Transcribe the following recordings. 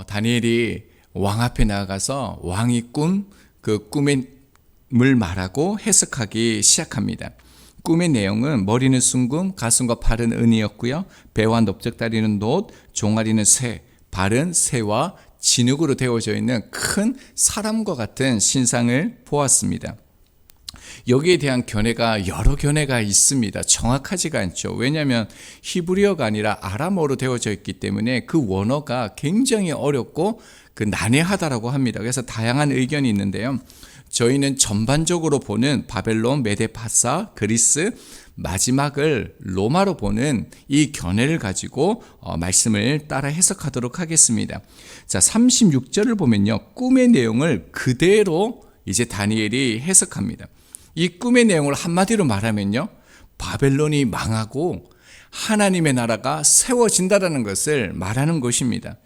다니엘이 왕 앞에 나아가서 왕이 그 꿈의 물 말하고 해석하기 시작합니다. 꿈의 내용은 머리는 순금, 가슴과 팔은 은이었고요. 배와 넓적다리는 놋, 종아리는 새, 발은 새와 진흙으로 되어져 있는 큰 사람과 같은 신상을 보았습니다. 여기에 대한 견해가 여러 견해가 있습니다. 정확하지가 않죠. 왜냐하면 히브리어가 아니라 아람어로 되어져 있기 때문에 그 원어가 굉장히 어렵고 난해하다라고 합니다. 그래서 다양한 의견이 있는데요. 저희는 전반적으로 보는 바벨론, 메데, 파사, 그리스, 마지막을 로마로 보는 이 견해를 가지고 말씀을 따라 해석하도록 하겠습니다. 자, 36절을 보면요. 꿈의 내용을 그대로 이제 다니엘이 해석합니다. 이 꿈의 내용을 한마디로 말하면요. 바벨론이 망하고 하나님의 나라가 세워진다라는 것을 말하는 것입니다.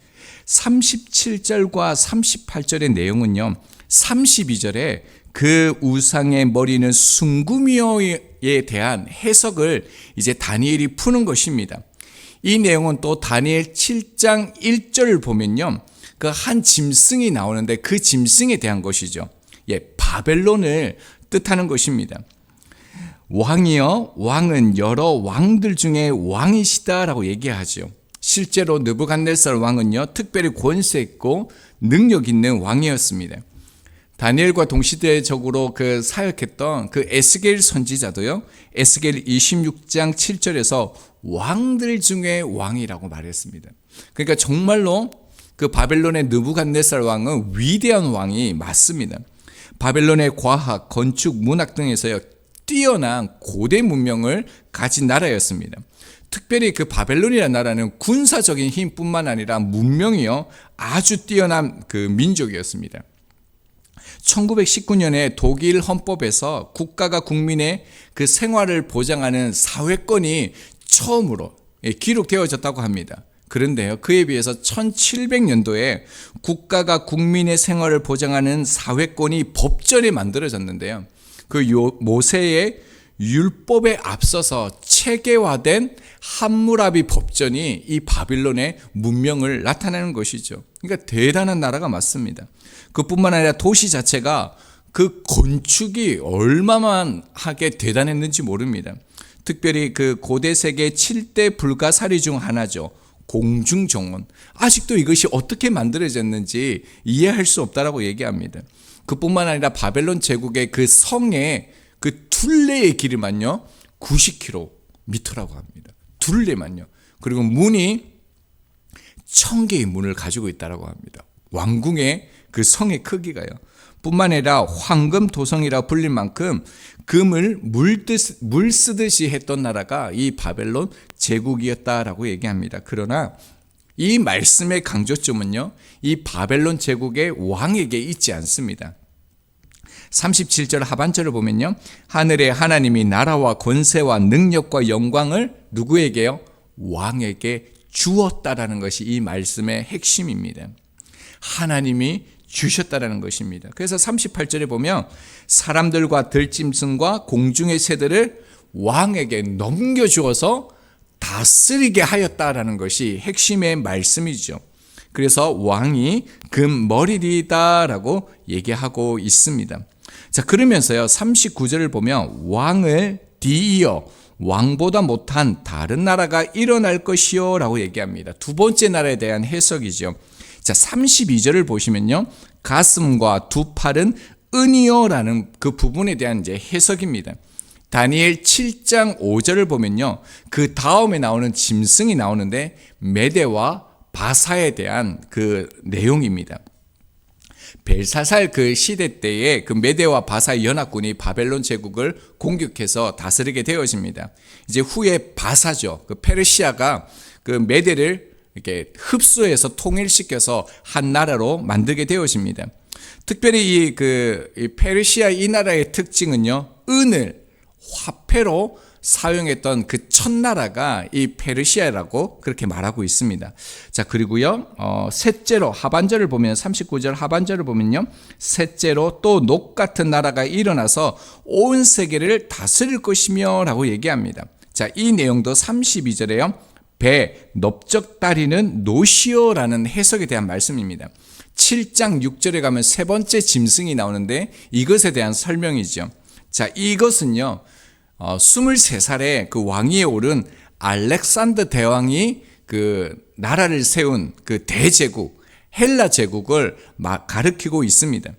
37절과 38절의 내용은요. 32절에 그 우상의 머리는 순금이요에 대한 해석을 이제 다니엘이 푸는 것입니다. 이 내용은 또 다니엘 7장 1절을 보면요. 그 한 짐승이 나오는데 그 짐승에 대한 것이죠. 바벨론을 뜻하는 것입니다. 왕이요, 왕은 여러 왕들 중에 왕이시다라고 얘기하죠. 실제로 느부갓네살 왕은요, 특별히 권세 있고 능력 있는 왕이었습니다. 다니엘과 동시대적으로 사역했던 에스겔 선지자도요, 에스겔 26장 7절에서 왕들 중에 왕이라고 말했습니다. 그러니까 정말로 바벨론의 느부갓네살 왕은 위대한 왕이 맞습니다. 바벨론의 과학, 건축, 문학 등에서요, 뛰어난 고대 문명을 가진 나라였습니다. 특별히 바벨론이라는 나라는 군사적인 힘뿐만 아니라 문명이요, 아주 뛰어난 민족이었습니다. 1919년에 독일 헌법에서 국가가 국민의 생활을 보장하는 사회권이 처음으로 기록되어졌다고 합니다. 그런데요, 그에 비해서 1700년도에 국가가 국민의 생활을 보장하는 사회권이 법전에 만들어졌는데요. 모세의 율법에 앞서서 체계화된 함무라비 법전이 이 바빌론의 문명을 나타내는 것이죠. 그러니까 대단한 나라가 맞습니다. 그뿐만 아니라 도시 자체가 건축이 얼마만하게 대단했는지 모릅니다. 특별히 고대 세계 7대 불가사리 중 하나죠. 공중정원. 아직도 이것이 어떻게 만들어졌는지 이해할 수 없다라고 얘기합니다. 그뿐만 아니라 바벨론 제국의 성의 둘레의 길이만요 90km라고 합니다. 둘레만요. 그리고 문이 1000개의 문을 가지고 있다라고 합니다. 왕궁의 성의 크기가요. 뿐만 아니라 황금 도성이라 불릴 만큼 금을 물 쓰듯이 했던 나라가 이 바벨론 제국이었다라고 얘기합니다. 그러나 이 말씀의 강조점은요, 이 바벨론 제국의 왕에게 있지 않습니다. 37절 하반절을 보면요, 하늘의 하나님이 나라와 권세와 능력과 영광을 누구에게요? 왕에게 주었다라는 것이 이 말씀의 핵심입니다. 하나님이 주셨다라는 것입니다. 그래서 38절에 보면 사람들과 들짐승과 공중의 새들을 왕에게 넘겨주어서 다스리게 하였다라는 것이 핵심의 말씀이죠. 그래서 왕이 금머리리다라고 얘기하고 있습니다. 자, 그러면서요, 39절을 보면 왕을 뒤이어 왕보다 못한 다른 나라가 일어날 것이요 라고 얘기합니다. 두 번째 나라에 대한 해석이죠. 자, 32절을 보시면요, 가슴과 두 팔은 은이요라는 부분에 대한 이제 해석입니다. 다니엘 7장 5절을 보면요, 그 다음에 나오는 짐승이 나오는데 메대와 바사에 대한 내용입니다. 벨사살 시대 때에 메대와 바사의 연합군이 바벨론 제국을 공격해서 다스리게 되어집니다. 이제 후에 바사죠. 페르시아가 메대를 이렇게 흡수해서 통일시켜서 한 나라로 만들게 되어집니다. 특별히 이 페르시아 이 나라의 특징은요, 은을 화폐로 사용했던 첫 나라가 이 페르시아라고 그렇게 말하고 있습니다. 자, 그리고요, 셋째로 하반절을 보면 39절 하반절을 보면요, 셋째로 또 녹 같은 나라가 일어나서 온 세계를 다스릴 것이며 라고 얘기합니다. 자, 이 내용도 32절에요. 배, 넓적다리는 노시오라는 해석에 대한 말씀입니다. 7장 6절에 가면 세 번째 짐승이 나오는데 이것에 대한 설명이죠. 자, 이것은요, 23살에 그 왕위에 오른 알렉산더 대왕이 그 나라를 세운 그 대제국, 헬라 제국을 가리키고 있습니다.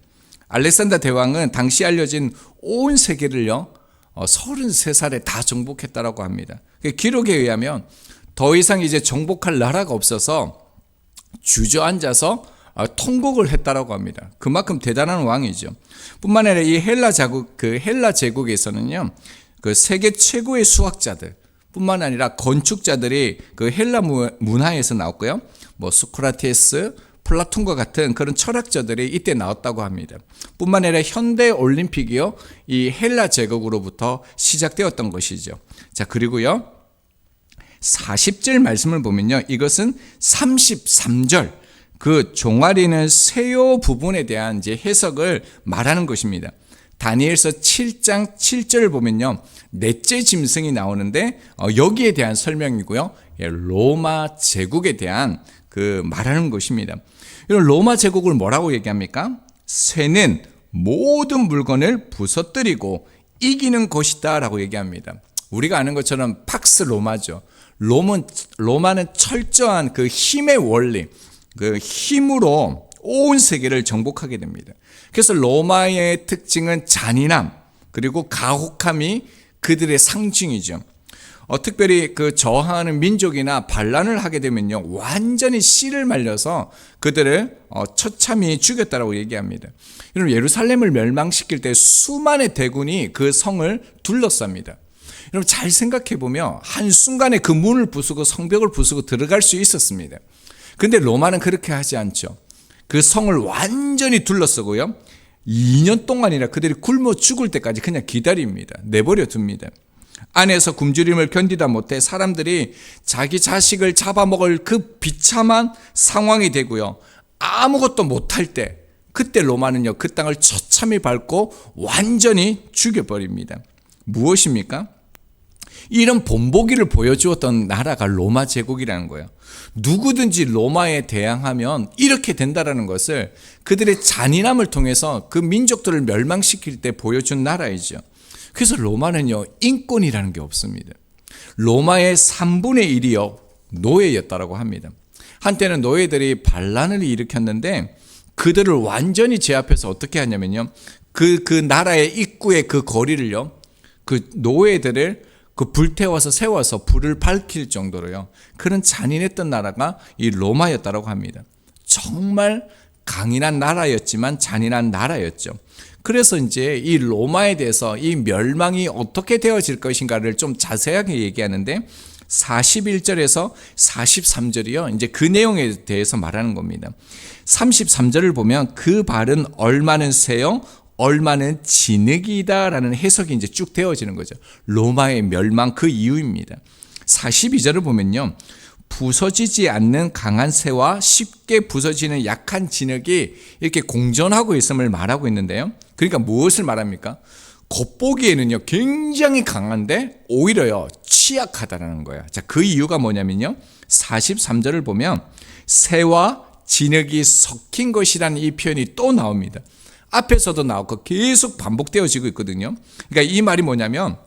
알렉산더 대왕은 당시 알려진 온 세계를요, 33살에 다 정복했다라고 합니다. 기록에 의하면 더 이상 이제 정복할 나라가 없어서 주저앉아서 통곡을 했다라고 합니다. 그만큼 대단한 왕이죠. 뿐만 아니라 이 헬라 제국에서는요, 그 세계 최고의 수학자들 뿐만 아니라 건축자들이 그 헬라 문화에서 나왔고요. 뭐 소크라테스, 플라톤과 같은 그런 철학자들이 이때 나왔다고 합니다. 뿐만 아니라 현대 올림픽이요, 이 헬라 제국으로부터 시작되었던 것이죠. 자, 그리고요, 40절 말씀을 보면요, 이것은 33절 그 종아리는 세요 부분에 대한 이제 해석을 말하는 것입니다. 다니엘서 7장 7절을 보면요, 넷째 짐승이 나오는데 여기에 대한 설명이고요, 로마 제국에 대한 그 말하는 것입니다. 이런 로마 제국을 뭐라고 얘기합니까? 쇠는 모든 물건을 부서뜨리고 이기는 것이다 라고 얘기합니다. 우리가 아는 것처럼 팍스 로마죠. 로마는 철저한 그 힘의 원리, 그 힘으로 온 세계를 정복하게 됩니다. 그래서 로마의 특징은 잔인함, 그리고 가혹함이 그들의 상징이죠. 특별히 그 저항하는 민족이나 반란을 하게 되면요, 완전히 씨를 말려서 그들을 처참히 죽였다라고 얘기합니다. 여러분, 예루살렘을 멸망시킬 때 수만의 대군이 그 성을 둘러쌉니다. 여러분, 잘 생각해 보면 한순간에 그 문을 부수고 성벽을 부수고 들어갈 수 있었습니다. 근데 로마는 그렇게 하지 않죠. 그 성을 완전히 둘러쓰고요, 2년 동안이나 그들이 굶어 죽을 때까지 그냥 기다립니다. 내버려 둡니다. 안에서 굶주림을 견디다 못해 사람들이 자기 자식을 잡아먹을 그 비참한 상황이 되고요, 아무것도 못할 때, 그때 로마는요, 그 땅을 처참히 밟고 완전히 죽여버립니다. 무엇입니까? 이런 본보기를 보여주었던 나라가 로마 제국이라는 거예요. 누구든지 로마에 대항하면 이렇게 된다라는 것을 그들의 잔인함을 통해서 그 민족들을 멸망시킬 때 보여준 나라이죠. 그래서 로마는요, 인권이라는 게 없습니다. 로마의 3분의 1이요, 노예였다라고 합니다. 한때는 노예들이 반란을 일으켰는데 그들을 완전히 제압해서 어떻게 하냐면요, 그 나라의 입구의 그 거리를요, 그 노예들을 그 불태워서 세워서 불을 밝힐 정도로요, 그런 잔인했던 나라가 이 로마였다고 합니다. 정말 강인한 나라였지만 잔인한 나라였죠. 그래서 이제 이 로마에 대해서 이 멸망이 어떻게 되어질 것인가를 좀 자세하게 얘기하는데 41절에서 43절이요, 이제 그 내용에 대해서 말하는 겁니다. 33절을 보면 그 발은 얼마는 새요, 얼마는 진흙이다라는 해석이 이제 쭉 되어지는 거죠. 로마의 멸망 그 이유입니다. 42절을 보면요, 부서지지 않는 강한 새와 쉽게 부서지는 약한 진흙이 이렇게 공존하고 있음을 말하고 있는데요. 그러니까 무엇을 말합니까? 겉보기에는요, 굉장히 강한데 오히려요, 취약하다라는 거예요. 자, 그 이유가 뭐냐면요, 43절을 보면 새와 진흙이 섞인 것이라는 이 표현이 또 나옵니다. 앞에서도 나오고 계속 반복되어지고 있거든요. 그러니까 이 말이 뭐냐면,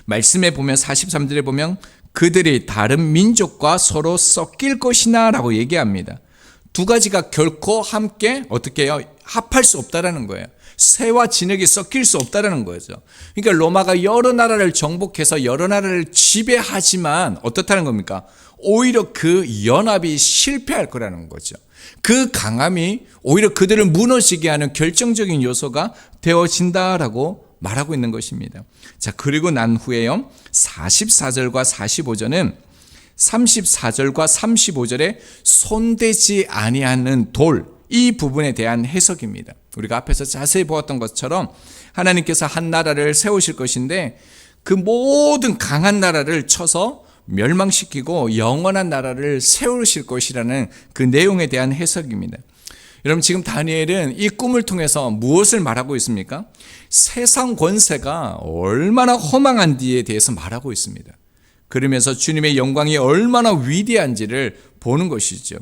말씀에 보면 43절에 보면 그들이 다른 민족과 서로 섞일 것이나 라고 얘기합니다. 두 가지가 결코 함께 어떻게 해요? 합할 수 없다라는 거예요. 새와 진흙이 섞일 수 없다라는 거죠. 그러니까 로마가 여러 나라를 정복해서 여러 나라를 지배하지만 어떻다는 겁니까? 오히려 그 연합이 실패할 거라는 거죠. 그 강함이 오히려 그들을 무너지게 하는 결정적인 요소가 되어진다라고 말하고 있는 것입니다. 자, 그리고 난 후에요, 44절과 45절은 34절과 35절에 손대지 아니하는 돌, 이 부분에 대한 해석입니다. 우리가 앞에서 자세히 보았던 것처럼 하나님께서 한 나라를 세우실 것인데 그 모든 강한 나라를 쳐서 멸망시키고 영원한 나라를 세우실 것이라는 그 내용에 대한 해석입니다. 여러분, 지금 다니엘은 이 꿈을 통해서 무엇을 말하고 있습니까? 세상 권세가 얼마나 허망한지에 대해서 말하고 있습니다. 그러면서 주님의 영광이 얼마나 위대한지를 보는 것이죠.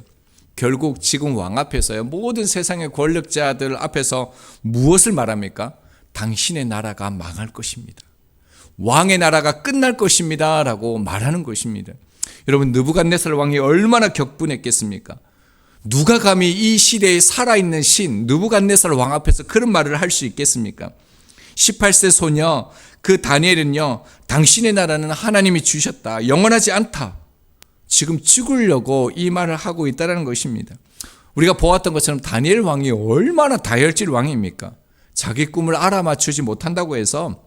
결국 지금 왕 앞에서요, 모든 세상의 권력자들 앞에서 무엇을 말합니까? 당신의 나라가 망할 것입니다. 왕의 나라가 끝날 것입니다 라고 말하는 것입니다. 여러분, 느부갓네살 왕이 얼마나 격분했겠습니까? 누가 감히 이 시대에 살아있는 신 느부갓네살 왕 앞에서 그런 말을 할 수 있겠습니까? 18세 소녀 그 다니엘은요, 당신의 나라는 하나님이 주셨다, 영원하지 않다, 지금 죽으려고 이 말을 하고 있다는 것입니다. 우리가 보았던 것처럼 다니엘 왕이 얼마나 다혈질 왕입니까? 자기 꿈을 알아맞추지 못한다고 해서,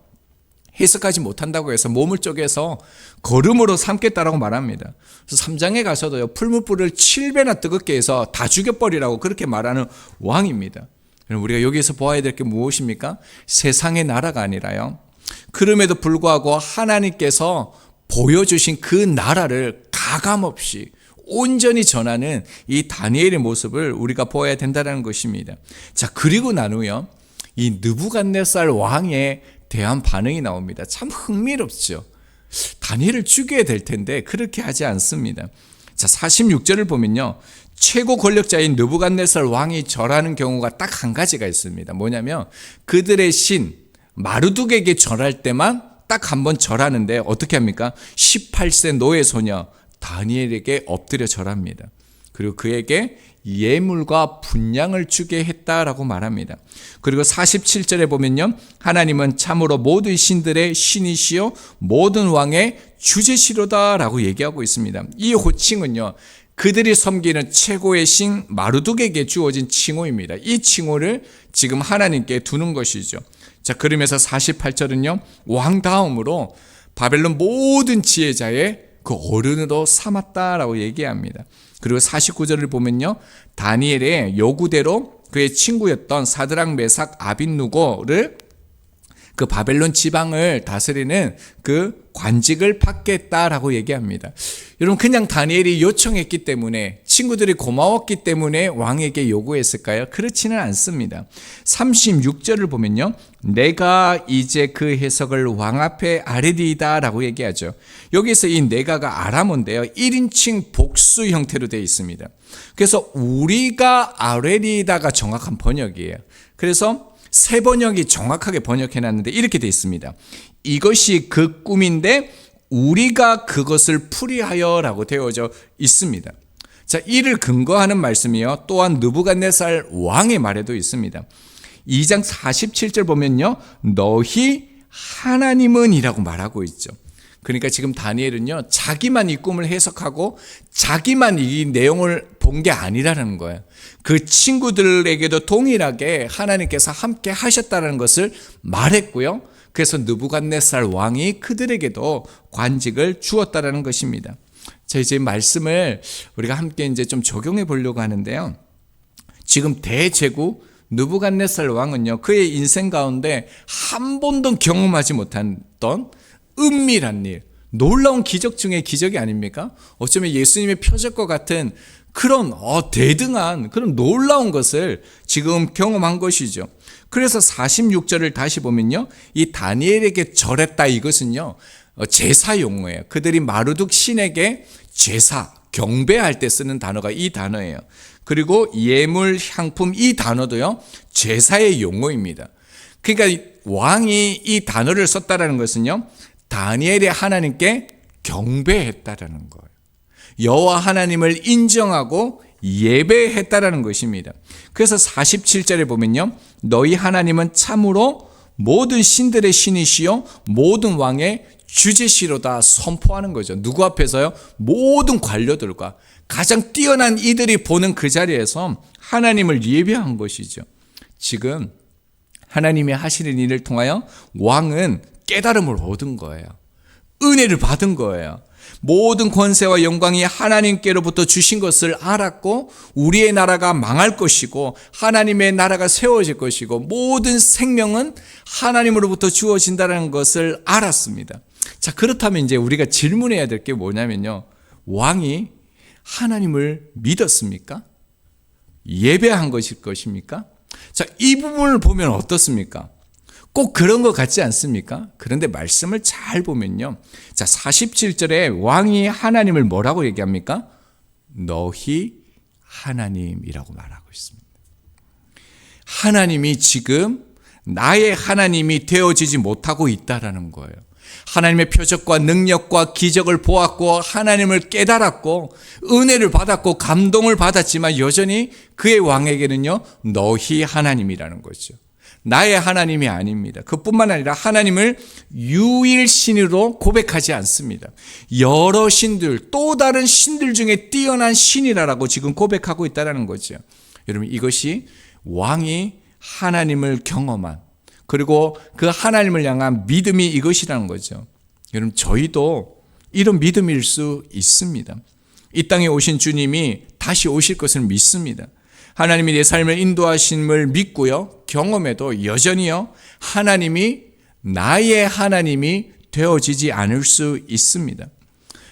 해석하지 못한다고 해서 몸을 쪼개서 거름으로 삼겠다라고 말합니다. 그래서 3장에 가서도요, 풀무불을 7배나 뜨겁게 해서 다 죽여버리라고 그렇게 말하는 왕입니다. 우리가 여기에서 보아야 될 게 무엇입니까? 세상의 나라가 아니라요, 그럼에도 불구하고 하나님께서 보여주신 그 나라를 가감없이 온전히 전하는 이 다니엘의 모습을 우리가 보아야 된다는 것입니다. 자, 그리고 난 후요, 이 느부갓네살 왕에 대한 반응이 나옵니다. 참 흥미롭죠. 다니엘을 죽여야 될 텐데 그렇게 하지 않습니다. 자, 46절을 보면요, 최고 권력자인 느부갓네살 왕이 절하는 경우가 딱 한 가지가 있습니다. 뭐냐면 그들의 신 마르둑에게 절할 때만 딱 한 번 절하는데 어떻게 합니까? 18세 노예 소녀 다니엘에게 엎드려 절합니다. 그리고 그에게 예물과 분향을 주게 했다라고 말합니다. 그리고 47절에 보면요, 하나님은 참으로 모든 신들의 신이시요 모든 왕의 주제시로다라고 얘기하고 있습니다. 이 호칭은요, 그들이 섬기는 최고의 신 마르둑에게 주어진 칭호입니다. 이 칭호를 지금 하나님께 두는 것이죠. 자, 그러면서 48절은요, 왕 다음으로 바벨론 모든 지혜자의 그 어른으로 삼았다라고 얘기합니다. 그리고 49절을 보면요, 다니엘의 요구대로 그의 친구였던 사드락 메삭 아벳느고를 그 바벨론 지방을 다스리는 그 관직을 받겠다라고 얘기합니다. 여러분, 그냥 다니엘이 요청했기 때문에, 친구들이 고마웠기 때문에 왕에게 요구했을까요? 그렇지는 않습니다. 36절을 보면요, 내가 이제 그 해석을 왕 앞에 아뢰리이다 라고 얘기하죠. 여기서 이 내가가 아람어인데요, 1인칭 복수 형태로 되어 있습니다. 그래서 우리가 아뢰리이다가 정확한 번역이에요. 그래서 세 번역이 정확하게 번역해놨는데 이렇게 되어 있습니다. 이것이 그 꿈인데 우리가 그것을 풀이하여 라고 되어져 있습니다. 자, 이를 근거하는 말씀이요, 또한 느부갓네살 왕의 말에도 있습니다. 2장 47절 보면요, 너희 하나님은 이라고 말하고 있죠. 그러니까 지금 다니엘은요, 자기만 이 꿈을 해석하고 자기만 이 내용을 본 게 아니라는 거예요. 그 친구들에게도 동일하게 하나님께서 함께 하셨다는 것을 말했고요. 그래서 느부갓네살 왕이 그들에게도 관직을 주었다라는 것입니다. 자, 이제 말씀을 우리가 함께 이제 좀 적용해 보려고 하는데요. 지금 대제국 느부갓네살 왕은요, 그의 인생 가운데 한 번도 경험하지 못했던 은밀한 일, 놀라운 기적 중에 기적이 아닙니까? 어쩌면 예수님의 표적과 같은 그런 대등한 그런 놀라운 것을 지금 경험한 것이죠. 그래서 46절을 다시 보면요, 이 다니엘에게 절했다, 이것은요 제사 용어예요. 그들이 마르둑 신에게 제사, 경배할 때 쓰는 단어가 이 단어예요. 그리고 예물, 향품, 이 단어도요 제사의 용어입니다. 그러니까 왕이 이 단어를 썼다라는 것은요, 다니엘이 하나님께 경배했다라는 거예요. 여호와 하나님을 인정하고 예배했다라는 것입니다. 그래서 47절에 보면요, 너희 하나님은 참으로 모든 신들의 신이시요 모든 왕의 주제시로다 선포하는 거죠. 누구 앞에서요? 모든 관료들과 가장 뛰어난 이들이 보는 그 자리에서 하나님을 예배한 것이죠. 지금 하나님이 하시는 일을 통하여 왕은 깨달음을 얻은 거예요. 은혜를 받은 거예요. 모든 권세와 영광이 하나님께로부터 주신 것을 알았고, 우리의 나라가 망할 것이고 하나님의 나라가 세워질 것이고 모든 생명은 하나님으로부터 주어진다는 것을 알았습니다. 자, 그렇다면 이제 우리가 질문해야 될 게 뭐냐면요, 왕이 하나님을 믿었습니까? 예배한 것일 것입니까? 자, 이 부분을 보면 어떻습니까? 꼭 그런 것 같지 않습니까? 그런데 말씀을 잘 보면요. 자, 47절에 왕이 하나님을 뭐라고 얘기합니까? 너희 하나님이라고 말하고 있습니다. 하나님이 지금 나의 하나님이 되어지지 못하고 있다라는 거예요. 하나님의 표적과 능력과 기적을 보았고 하나님을 깨달았고 은혜를 받았고 감동을 받았지만 여전히 그의 왕에게는요, 너희 하나님이라는 거죠. 나의 하나님이 아닙니다. 그뿐만 아니라 하나님을 유일신으로 고백하지 않습니다. 여러 신들, 또 다른 신들 중에 뛰어난 신이라고 지금 고백하고 있다는 거죠. 여러분, 이것이 왕이 하나님을 경험한, 그리고 그 하나님을 향한 믿음이 이것이라는 거죠. 여러분, 저희도 이런 믿음일 수 있습니다. 이 땅에 오신 주님이 다시 오실 것을 믿습니다. 하나님이 내 삶을 인도하심을 믿고요, 경험해도 여전히요, 하나님이 나의 하나님이 되어지지 않을 수 있습니다.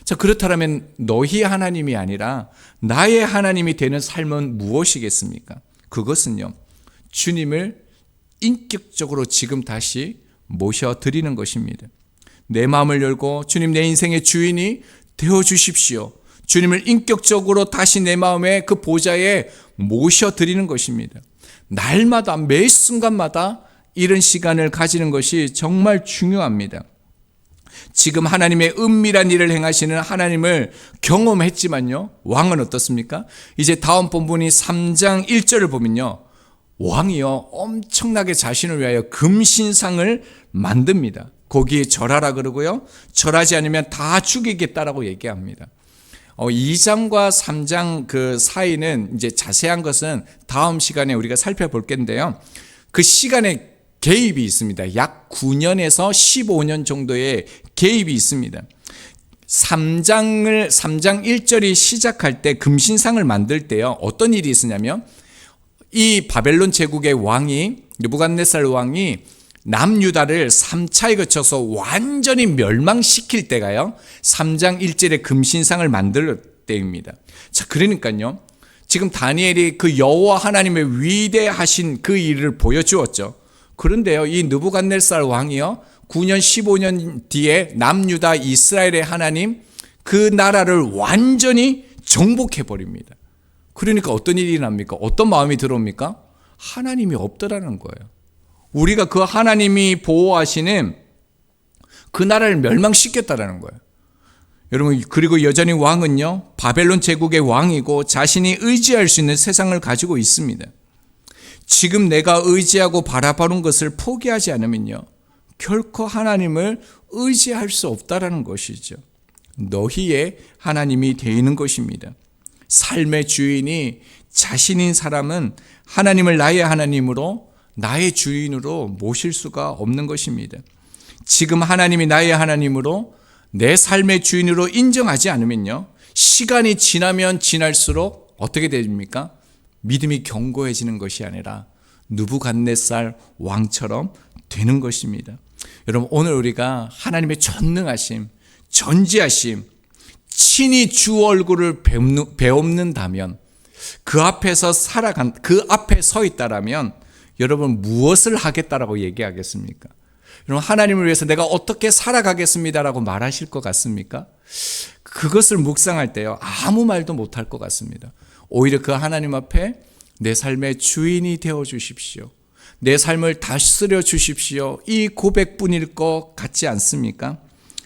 자, 그렇다면 너희 하나님이 아니라 나의 하나님이 되는 삶은 무엇이겠습니까? 그것은요, 주님을 인격적으로 지금 다시 모셔드리는 것입니다. 내 마음을 열고 주님, 내 인생의 주인이 되어주십시오. 주님을 인격적으로 다시 내 마음의 그 보좌에 모셔드리는 것입니다. 날마다 매 순간마다 이런 시간을 가지는 것이 정말 중요합니다. 지금 하나님의 은밀한 일을 행하시는 하나님을 경험했지만요, 왕은 어떻습니까? 이제 다음 본문이 3장 1절을 보면요, 왕이요 엄청나게 자신을 위하여 금신상을 만듭니다. 거기에 절하라 그러고요, 절하지 않으면 다 죽이겠다라고 얘기합니다. 2장과 3장 그 사이는 이제 자세한 것은 다음 시간에 우리가 살펴볼 건데요, 그 시간에 개입이 있습니다. 약 9년에서 15년 정도의 개입이 있습니다. 3장 1절이 시작할 때 금신상을 만들 때요, 어떤 일이 있었냐면, 이 바벨론 제국의 왕이, 느부갓네살 왕이 남유다를 3차에 거쳐서 완전히 멸망시킬 때가요, 3장 1절에 금신상을 만들 때입니다. 자, 그러니까요, 지금 다니엘이 그 여호와 하나님의 위대하신 그 일을 보여주었죠. 그런데요, 이 느부갓네살 왕이요, 9년 15년 뒤에 남유다 이스라엘의 하나님, 그 나라를 완전히 정복해버립니다. 그러니까 어떤 일이 납니까? 어떤 마음이 들어옵니까? 하나님이 없더라는 거예요. 우리가 그 하나님이 보호하시는 그 나라를 멸망시켰다라는 거예요. 여러분, 그리고 여전히 왕은요, 바벨론 제국의 왕이고 자신이 의지할 수 있는 세상을 가지고 있습니다. 지금 내가 의지하고 바라보는 것을 포기하지 않으면요, 결코 하나님을 의지할 수 없다라는 것이죠. 너희의 하나님이 되는 것입니다. 삶의 주인이 자신인 사람은 하나님을 나의 하나님으로, 나의 주인으로 모실 수가 없는 것입니다. 지금 하나님이 나의 하나님으로 내 삶의 주인으로 인정하지 않으면요, 시간이 지나면 지날수록 어떻게 됩니까? 믿음이 견고해지는 것이 아니라 느부갓네살 왕처럼 되는 것입니다. 여러분, 오늘 우리가 하나님의 전능하심, 전지하심, 친히 주 얼굴을 배움는다면, 그 앞에서 그 앞에 서 있다라면 여러분 무엇을 하겠다라고 얘기하겠습니까? 여러분, 하나님을 위해서 내가 어떻게 살아가겠습니다라고 말하실 것 같습니까? 그것을 묵상할 때요, 아무 말도 못할 것 같습니다. 오히려 그 하나님 앞에 내 삶의 주인이 되어 주십시오, 내 삶을 다스려 주십시오, 이 고백뿐일 것 같지 않습니까?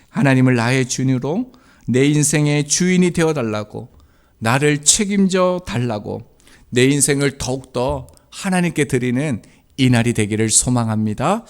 하나님을 나의 주인으로 내 인생의 주인이 되어 달라고, 나를 책임져 달라고, 내 인생을 더욱더 하나님께 드리는 이 날이 되기를 소망합니다.